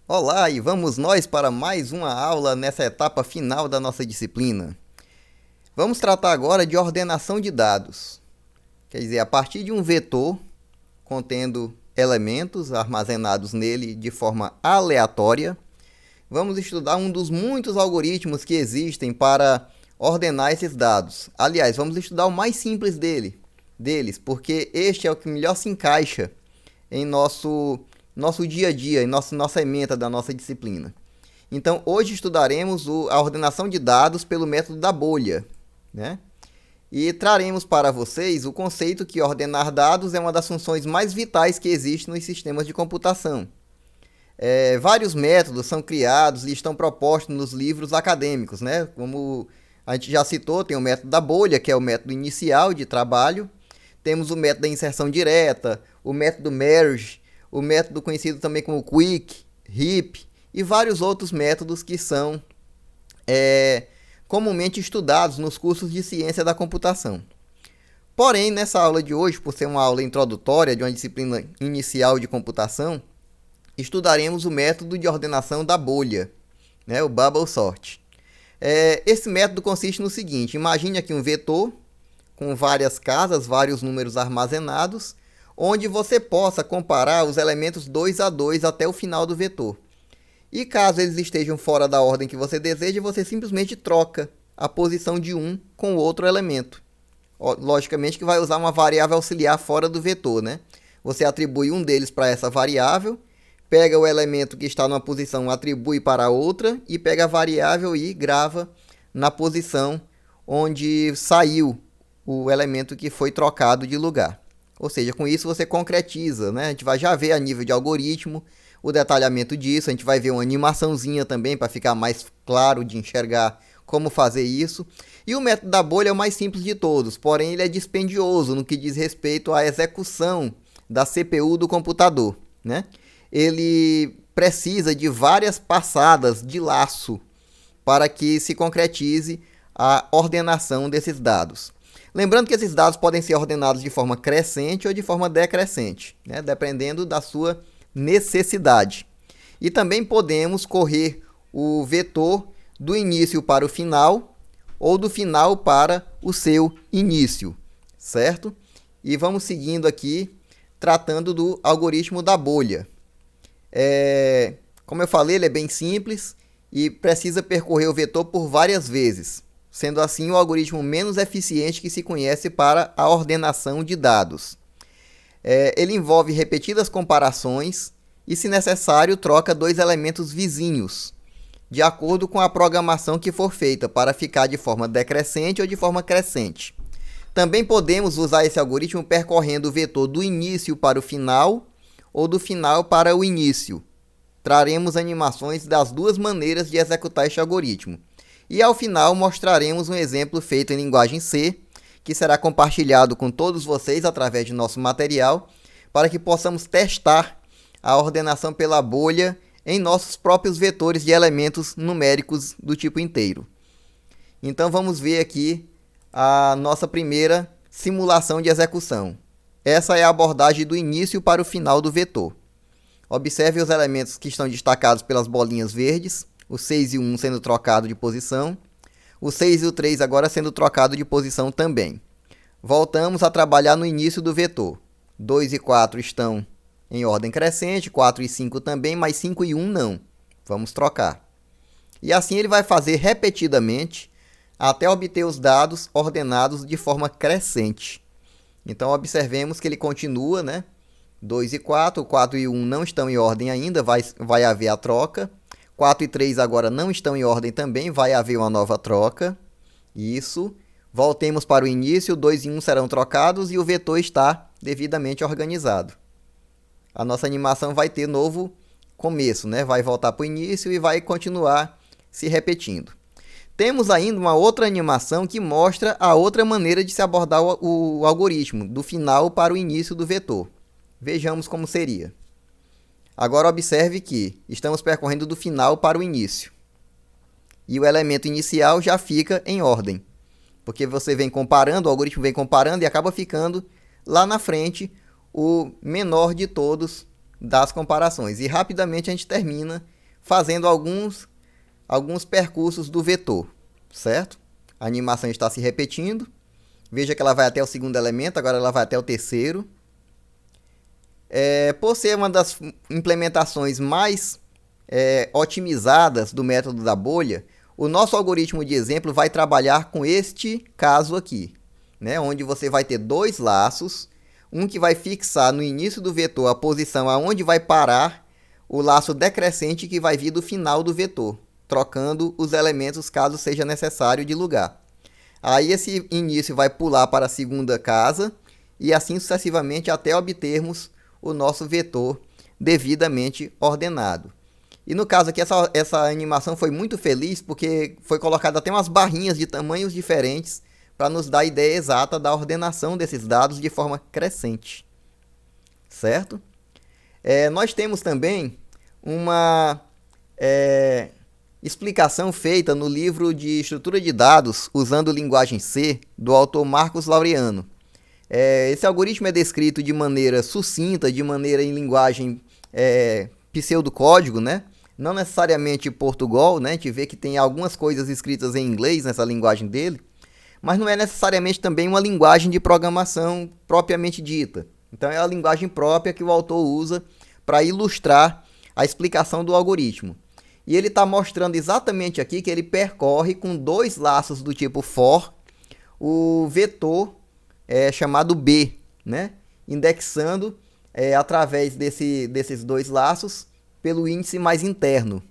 Olá, e vamos nós para mais uma aula nessa etapa final da nossa disciplina. Vamos tratar agora de ordenação de dados. Quer dizer, a partir de um vetor contendo elementos armazenados nele de forma aleatória, vamos estudar um dos muitos algoritmos que existem para ordenar esses dados. Aliás, vamos estudar o mais simples deles, porque este é o que melhor se encaixa em nosso dia a dia, em nossa ementa da nossa disciplina. Então, hoje estudaremos a ordenação de dados pelo método da bolha, né? E traremos para vocês o conceito que ordenar dados é uma das funções mais vitais que existe nos sistemas de computação. Vários métodos são criados e estão propostos nos livros acadêmicos, né? Como a gente já citou, tem o método da bolha, que é o método inicial de trabalho. Temos o método da inserção direta, o método merge, o método conhecido também como quick, heap e vários outros métodos que são comumente estudados nos cursos de ciência da computação. Porém, nessa aula de hoje, por ser uma aula introdutória de uma disciplina inicial de computação, estudaremos o método de ordenação da bolha, né, o bubble sort. Esse método consiste no seguinte: imagine aqui um vetor com várias casas, vários números armazenados, onde você possa comparar os elementos 2 a 2 até o final do vetor. E caso eles estejam fora da ordem que você deseja, você simplesmente troca a posição de um com o outro elemento. Logicamente que vai usar uma variável auxiliar fora do vetor, né? Você atribui um deles para essa variável, pega o elemento que está numa posição, atribui para outra, e pega a variável e grava na posição onde saiu o elemento que foi trocado de lugar. Ou seja, com isso você concretiza, né? A gente vai já ver a nível de algoritmo o detalhamento disso, a gente vai ver uma animaçãozinha também para ficar mais claro de enxergar como fazer isso. E o método da bolha é o mais simples de todos, porém ele é dispendioso no que diz respeito à execução da CPU do computador, né? Ele precisa de várias passadas de laço para que se concretize a ordenação desses dados. Lembrando que esses dados podem ser ordenados de forma crescente ou de forma decrescente, né? Dependendo da sua necessidade. E também podemos correr o vetor do início para o final ou do final para o seu início, certo? E vamos seguindo aqui, tratando do algoritmo da bolha. Como eu falei, ele é bem simples e precisa percorrer o vetor por várias vezes, sendo assim o algoritmo menos eficiente que se conhece para a ordenação de dados. Ele envolve repetidas comparações e, se necessário, troca dois elementos vizinhos, de acordo com a programação que for feita, para ficar de forma decrescente ou de forma crescente. Também podemos usar esse algoritmo percorrendo o vetor do início para o final ou do final para o início. Traremos animações das duas maneiras de executar este algoritmo. E ao final mostraremos um exemplo feito em linguagem C, que será compartilhado com todos vocês através de nosso material, para que possamos testar a ordenação pela bolha em nossos próprios vetores de elementos numéricos do tipo inteiro. Então vamos ver aqui a nossa primeira simulação de execução. Essa é a abordagem do início para o final do vetor. Observe os elementos que estão destacados pelas bolinhas verdes, o 6 e o 1 sendo trocado de posição, o 6 e o 3 agora sendo trocado de posição também. Voltamos a trabalhar no início do vetor. 2 e 4 estão em ordem crescente, 4 e 5 também, mas 5 e 1 não. Vamos trocar. E assim ele vai fazer repetidamente até obter os dados ordenados de forma crescente. Então observemos que ele continua, né? 2 e 4, 4 e 1 não estão em ordem ainda, vai haver a troca. 4 e 3 agora não estão em ordem também, vai haver uma nova troca. Isso. Voltemos para o início, 2 e 1 serão trocados e o vetor está devidamente organizado. A nossa animação vai ter novo começo, né? Vai voltar para o início e vai continuar se repetindo. Temos ainda uma outra animação que mostra a outra maneira de se abordar o algoritmo, do final para o início do vetor. Vejamos como seria. Agora observe que estamos percorrendo do final para o início. E o elemento inicial já fica em ordem. Porque você vem comparando, o algoritmo vem comparando e acaba ficando lá na frente o menor de todos das comparações. E rapidamente a gente termina fazendo alguns percursos do vetor, certo? A animação está se repetindo. Veja que ela vai até o segundo elemento, agora ela vai até o terceiro. Por ser uma das implementações mais otimizadas do método da bolha, o nosso algoritmo de exemplo vai trabalhar com este caso aqui, né? Onde você vai ter dois laços, um que vai fixar no início do vetor a posição aonde vai parar o laço decrescente que vai vir do final do vetor, trocando os elementos caso seja necessário de lugar. Aí esse início vai pular para a segunda casa e assim sucessivamente até obtermos o nosso vetor devidamente ordenado. E no caso aqui essa animação foi muito feliz porque foi colocado até umas barrinhas de tamanhos diferentes para nos dar a ideia exata da ordenação desses dados de forma crescente, certo? Nós temos também uma explicação feita no livro de estrutura de dados usando linguagem C, do autor Marcos Laureano. Esse algoritmo é descrito de maneira sucinta, de maneira em linguagem pseudocódigo, né? Não necessariamente Portugal, né? A gente vê que tem algumas coisas escritas em inglês nessa linguagem dele, mas não é necessariamente também uma linguagem de programação propriamente dita. Então é a linguagem própria que o autor usa para ilustrar a explicação do algoritmo. E ele está mostrando exatamente aqui que ele percorre com dois laços do tipo for o vetor chamado B, né? Indexando através desses dois laços pelo índice mais interno.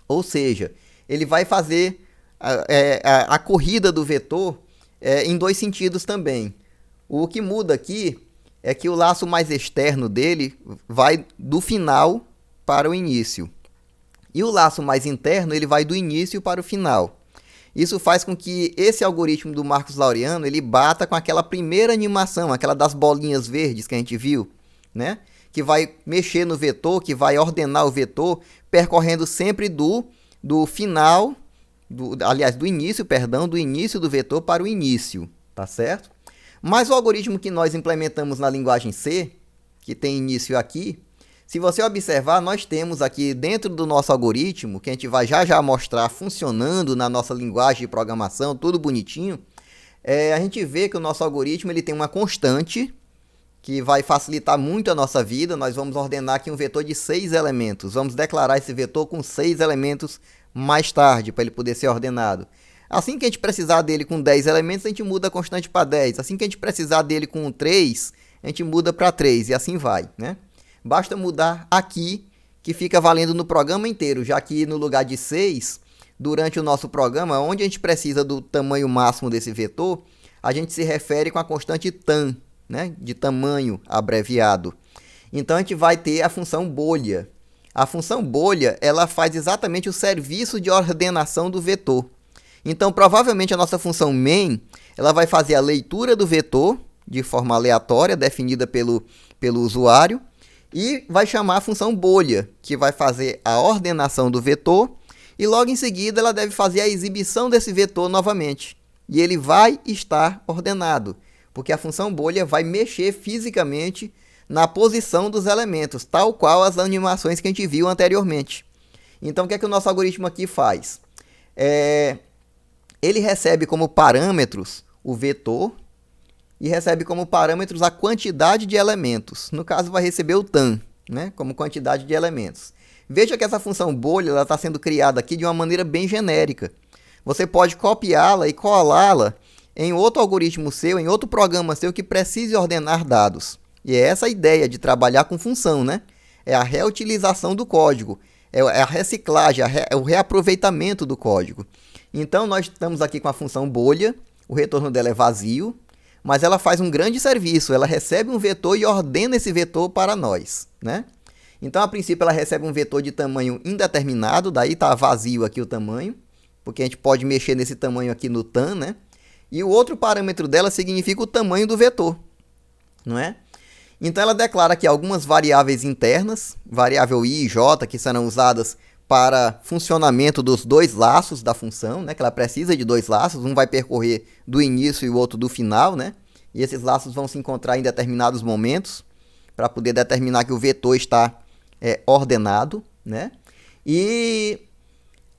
Ou seja, ele vai fazer a corrida do vetor em dois sentidos também. O que muda aqui é que o laço mais externo dele vai do final para o início. E o laço mais interno ele vai do início para o final. Isso faz com que esse algoritmo do Marcos Laureano ele bata com aquela primeira animação, aquela das bolinhas verdes que a gente viu, né? Que vai mexer no vetor, que vai ordenar o vetor, percorrendo sempre do final, do início, perdão, do início do vetor para o início, tá certo? Mas o algoritmo que nós implementamos na linguagem C, que tem início aqui, se você observar, nós temos aqui dentro do nosso algoritmo, que a gente vai já mostrar funcionando na nossa linguagem de programação, tudo bonitinho, a gente vê que o nosso algoritmo ele tem uma constante, que vai facilitar muito a nossa vida. Nós vamos ordenar aqui um vetor de 6 elementos. Vamos declarar esse vetor com 6 elementos mais tarde, para ele poder ser ordenado. Assim que a gente precisar dele com 10 elementos, a gente muda a constante para 10. Assim que a gente precisar dele com 3, a gente muda para 3 e assim vai, né? Basta mudar aqui, que fica valendo no programa inteiro, já que no lugar de 6, durante o nosso programa, onde a gente precisa do tamanho máximo desse vetor, a gente se refere com a constante tam, né, de tamanho abreviado. Então a gente vai ter a função bolha. A função bolha ela faz exatamente o serviço de ordenação do vetor. Então provavelmente a nossa função main ela vai fazer a leitura do vetor de forma aleatória, definida pelo usuário, e vai chamar a função bolha, que vai fazer a ordenação do vetor, e logo em seguida ela deve fazer a exibição desse vetor novamente. E ele vai estar ordenado, porque a função bolha vai mexer fisicamente na posição dos elementos, tal qual as animações que a gente viu anteriormente. Então, o que é que o nosso algoritmo aqui faz? Ele recebe como parâmetros o vetor e recebe como parâmetros a quantidade de elementos. No caso, vai receber o tam, né, como quantidade de elementos. Veja que essa função bolha está sendo criada aqui de uma maneira bem genérica. Você pode copiá-la e colá-la em outro algoritmo seu, em outro programa seu que precise ordenar dados. E é essa a ideia de trabalhar com função, né? É a reutilização do código, é a reciclagem, é o reaproveitamento do código. Então, nós estamos aqui com a função bolha, o retorno dela é vazio, mas ela faz um grande serviço, ela recebe um vetor e ordena esse vetor para nós, né? Então, a princípio, ela recebe um vetor de tamanho indeterminado, daí está vazio aqui o tamanho, porque a gente pode mexer nesse tamanho aqui no tam, né? E o outro parâmetro dela significa o tamanho do vetor, não é? Então ela declara que algumas variáveis internas, variável i e j, que serão usadas para funcionamento dos dois laços da função, né? Que ela precisa de dois laços, um vai percorrer do início e o outro do final, né? E esses laços vão se encontrar em determinados momentos para poder determinar que o vetor está ordenado, né? E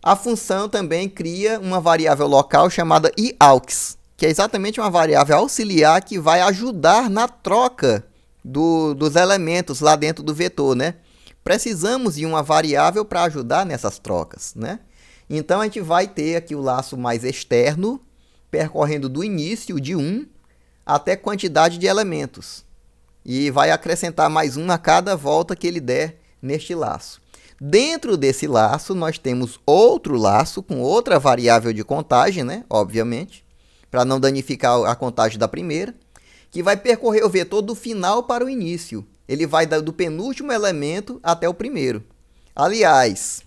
a função também cria uma variável local chamada iaux, que é exatamente uma variável auxiliar que vai ajudar na troca dos elementos lá dentro do vetor, né? Precisamos de uma variável para ajudar nessas trocas, né? Então a gente vai ter aqui o laço mais externo, percorrendo do início de 1 até quantidade de elementos. E vai acrescentar mais um a cada volta que ele der neste laço. Dentro desse laço, nós temos outro laço com outra variável de contagem, né? Obviamente, para não danificar a contagem da primeira, que vai percorrer o vetor do final para o início. Ele vai do penúltimo elemento até o primeiro. Aliás,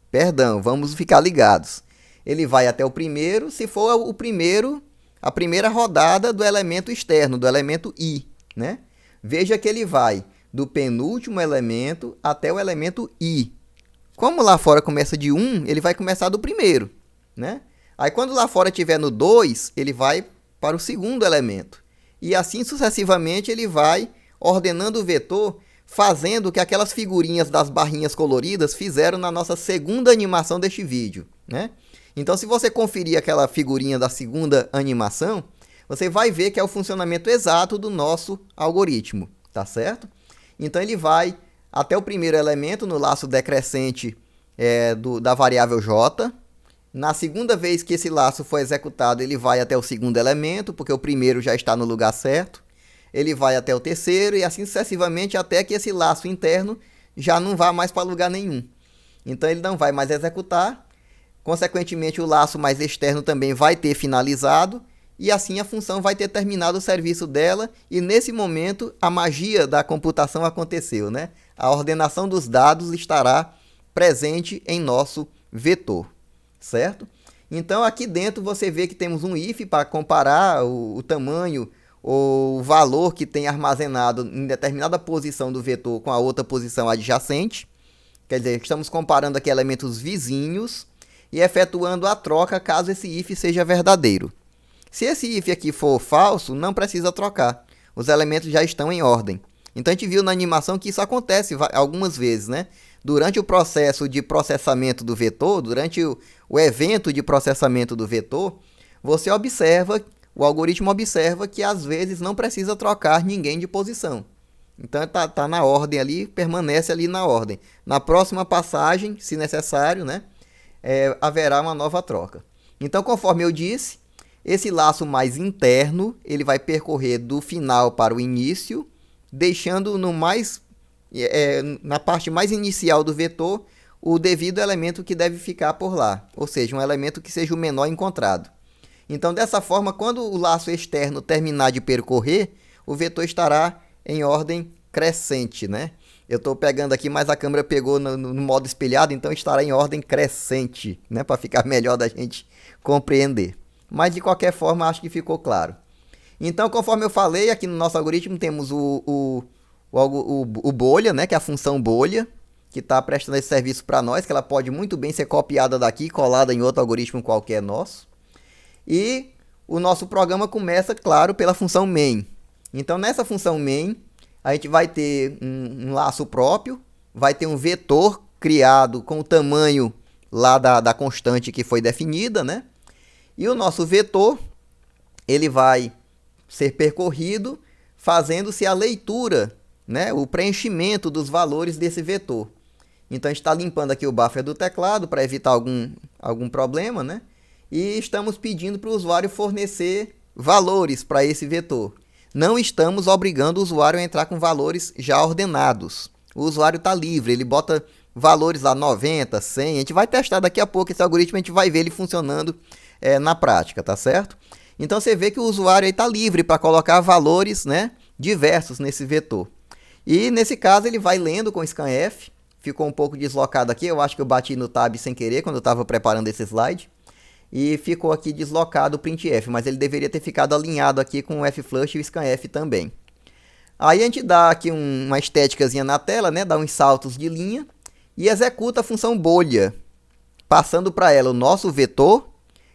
perdão, vamos ficar ligados. Ele vai até o primeiro, se for o primeiro, a primeira rodada do elemento externo, do elemento i, né? Veja que ele vai do penúltimo elemento até o elemento i. Como lá fora começa de 1, ele vai começar do primeiro, né? Aí quando lá fora estiver no 2, ele vai para o segundo elemento. E assim sucessivamente ele vai ordenando o vetor, fazendo o que aquelas figurinhas das barrinhas coloridas fizeram na nossa segunda animação deste vídeo, né? Então, se você conferir aquela figurinha da segunda animação, você vai ver que é o funcionamento exato do nosso algoritmo, tá certo? Então, ele vai até o primeiro elemento no laço decrescente da variável j. Na segunda vez que esse laço for executado, ele vai até o segundo elemento, porque o primeiro já está no lugar certo. Ele vai até o terceiro e assim sucessivamente até que esse laço interno já não vá mais para lugar nenhum. Então ele não vai mais executar, consequentemente o laço mais externo também vai ter finalizado e assim a função vai ter terminado o serviço dela e nesse momento a magia da computação aconteceu, né? A ordenação dos dados estará presente em nosso vetor, certo? Então aqui dentro você vê que temos um if para comparar o tamanho ou o valor que tem armazenado em determinada posição do vetor com a outra posição adjacente. Quer dizer, estamos comparando aqui elementos vizinhos e efetuando a troca caso esse if seja verdadeiro. Se esse if aqui for falso, não precisa trocar. Os elementos já estão em ordem. Então a gente viu na animação que isso acontece algumas vezes, né? Durante o processo de processamento do vetor, durante o evento de processamento do vetor, o algoritmo observa que às vezes não precisa trocar ninguém de posição. Então tá na ordem ali, permanece ali na ordem. Na próxima passagem, se necessário, né, haverá uma nova troca. Então, conforme eu disse, esse laço mais interno, ele vai percorrer do final para o início, deixando na parte mais inicial do vetor o devido elemento que deve ficar por lá, ou seja, um elemento que seja o menor encontrado. Então, dessa forma, quando o laço externo terminar de percorrer, o vetor estará em ordem crescente, né? Eu estou pegando aqui, mas a câmera pegou no modo espelhado, então estará em ordem crescente, né? Para ficar melhor da gente compreender. Mas, de qualquer forma, acho que ficou claro. Então, conforme eu falei, aqui no nosso algoritmo temos o bolha, né? Que é a função bolha, que está prestando esse serviço para nós, que ela pode muito bem ser copiada daqui e colada em outro algoritmo qualquer nosso. E o nosso programa começa, claro, pela função main. Então, nessa função main, a gente vai ter um laço próprio, vai ter um vetor criado com o tamanho lá da constante que foi definida, né? E o nosso vetor, ele vai ser percorrido fazendo-se a leitura, né? O preenchimento dos valores desse vetor. Então, a gente está limpando aqui o buffer do teclado para evitar algum problema, né? E estamos pedindo para o usuário fornecer valores para esse vetor. Não estamos obrigando o usuário a entrar com valores já ordenados. O usuário está livre, ele bota valores lá 90, 100. A gente vai testar daqui a pouco esse algoritmo, a gente vai ver ele funcionando na prática, tá certo? Então você vê que o usuário está livre para colocar valores, né, diversos nesse vetor. E nesse caso ele vai lendo com scanf. Ficou um pouco deslocado aqui, eu acho que eu bati no tab sem querer quando eu estava preparando esse slide. E ficou aqui deslocado o printf, mas ele deveria ter ficado alinhado aqui com o flush e o scanf também. Aí a gente dá aqui uma estéticazinha na tela, né? Dá uns saltos de linha e executa a função bolha, passando para ela o nosso vetor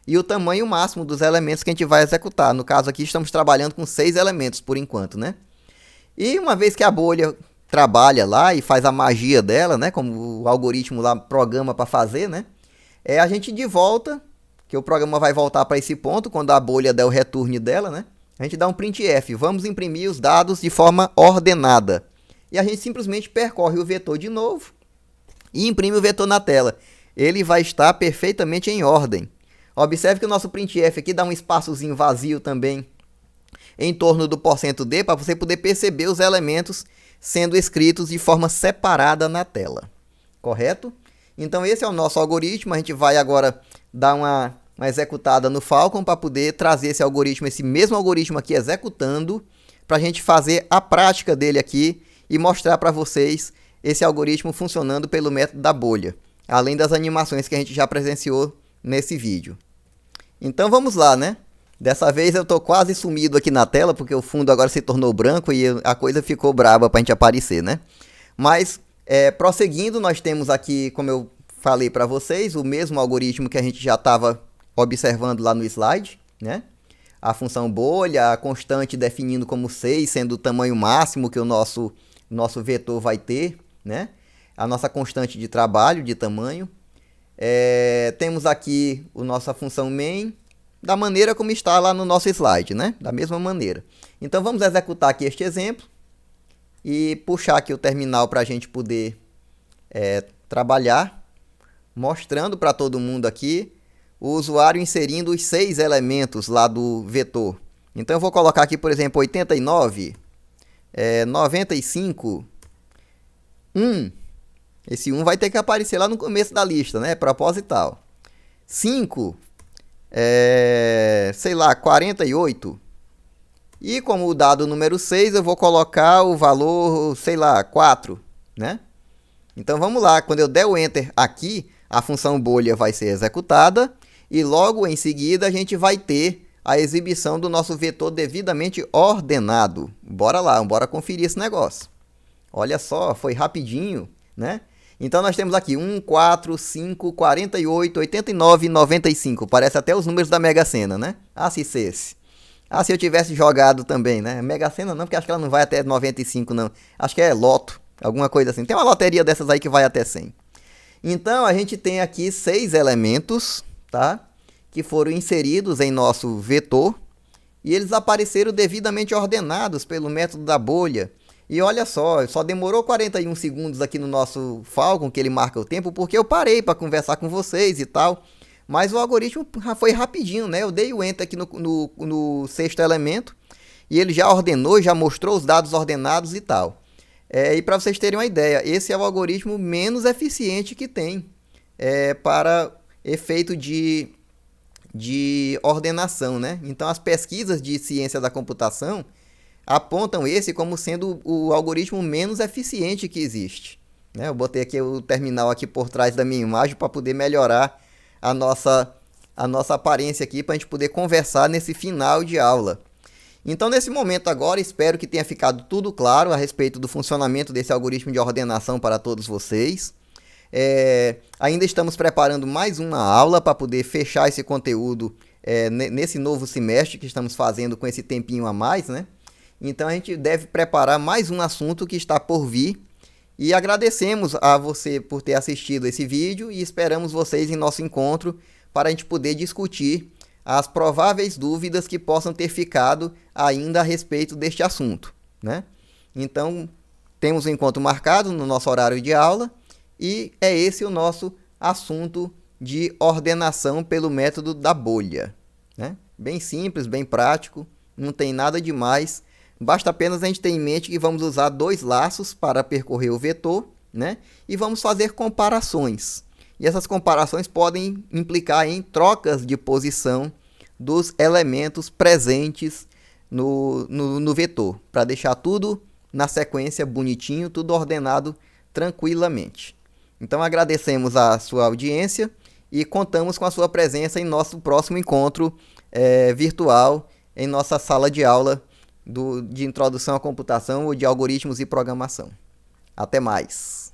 e o tamanho máximo dos elementos que a gente vai executar. No caso aqui estamos trabalhando com 6 elementos por enquanto, né? E uma vez que a bolha trabalha lá e faz a magia dela, né? Como o algoritmo lá programa para fazer, né? A gente de volta, que o programa vai voltar para esse ponto quando a bolha der o return dela, né? A gente dá um printf, vamos imprimir os dados de forma ordenada. E a gente simplesmente percorre o vetor de novo e imprime o vetor na tela. Ele vai estar perfeitamente em ordem. Observe que o nosso printf aqui dá um espaçozinho vazio também em torno do %d para você poder perceber os elementos sendo escritos de forma separada na tela. Correto? Então esse é o nosso algoritmo. A gente vai agora dar uma executada no Falcon para poder trazer esse algoritmo, esse mesmo algoritmo aqui executando, para a gente fazer a prática dele aqui e mostrar para vocês esse algoritmo funcionando pelo método da bolha, além das animações que a gente já presenciou nesse vídeo. Então vamos lá, né? Dessa vez eu estou quase sumido aqui na tela, porque o fundo agora se tornou branco e a coisa ficou braba para a gente aparecer, né? Mas, prosseguindo, nós temos aqui, como eu falei para vocês, o mesmo algoritmo que a gente já estava observando lá no slide, né? A função bolha, a constante definindo como 6, sendo o tamanho máximo que o nosso vetor vai ter, né? A nossa constante de trabalho, de tamanho. Temos aqui a nossa função main, da maneira como está lá no nosso slide, né? Da mesma maneira. Então vamos executar aqui este exemplo e puxar aqui o terminal para a gente poder trabalhar, mostrando para todo mundo aqui o usuário inserindo os 6 elementos lá do vetor. Então eu vou colocar aqui, por exemplo, 89, 95, 1. Esse 1 vai ter que aparecer lá no começo da lista, né? Proposital. 5, sei lá, 48. E como o dado número 6, eu vou colocar o valor, sei lá, 4, né? Então vamos lá, quando eu der o Enter aqui, a função bolha vai ser executada e logo em seguida a gente vai ter a exibição do nosso vetor devidamente ordenado. Bora lá, bora conferir esse negócio. Olha só, foi rapidinho, né? Então nós temos aqui 1, 4, 5, 48, 89 e 95. Parece até os números da Mega Sena, né? Ah, se esse. Ah, se eu tivesse jogado também, né? Mega Sena não, porque acho que ela não vai até 95, não. Acho que é loto, alguma coisa assim. Tem uma loteria dessas aí que vai até 100. Então a gente tem aqui 6 elementos, tá? Que foram inseridos em nosso vetor e eles apareceram devidamente ordenados pelo método da bolha. E olha só demorou 41 segundos aqui no nosso Falcon, que ele marca o tempo, porque eu parei para conversar com vocês e tal. Mas o algoritmo foi rapidinho, né? Eu dei o Enter aqui no 6º elemento e ele já ordenou, já mostrou os dados ordenados e tal. E para vocês terem uma ideia, esse é o algoritmo menos eficiente que tem para efeito de ordenação, né? Então as pesquisas de ciência da computação apontam esse como sendo o algoritmo menos eficiente que existe, né? Eu botei aqui o terminal aqui por trás da minha imagem para poder melhorar a nossa aparência aqui, para a gente poder conversar nesse final de aula. Então, nesse momento agora, espero que tenha ficado tudo claro a respeito do funcionamento desse algoritmo de ordenação para todos vocês. Ainda estamos preparando mais uma aula para poder fechar esse conteúdo nesse novo semestre que estamos fazendo com esse tempinho a mais, né? Então a gente deve preparar mais um assunto que está por vir. E agradecemos a você por ter assistido esse vídeo e esperamos vocês em nosso encontro para a gente poder discutir as prováveis dúvidas que possam ter ficado ainda a respeito deste assunto, né? Então, temos um encontro marcado no nosso horário de aula e é esse o nosso assunto de ordenação pelo método da bolha, né? Bem simples, bem prático, não tem nada demais. Basta apenas a gente ter em mente que vamos usar 2 laços para percorrer o vetor, né? E vamos fazer comparações. E essas comparações podem implicar em trocas de posição dos elementos presentes no vetor, para deixar tudo na sequência bonitinho, tudo ordenado tranquilamente. Então agradecemos a sua audiência e contamos com a sua presença em nosso próximo encontro virtual em nossa sala de aula de introdução à computação ou de algoritmos e programação. Até mais!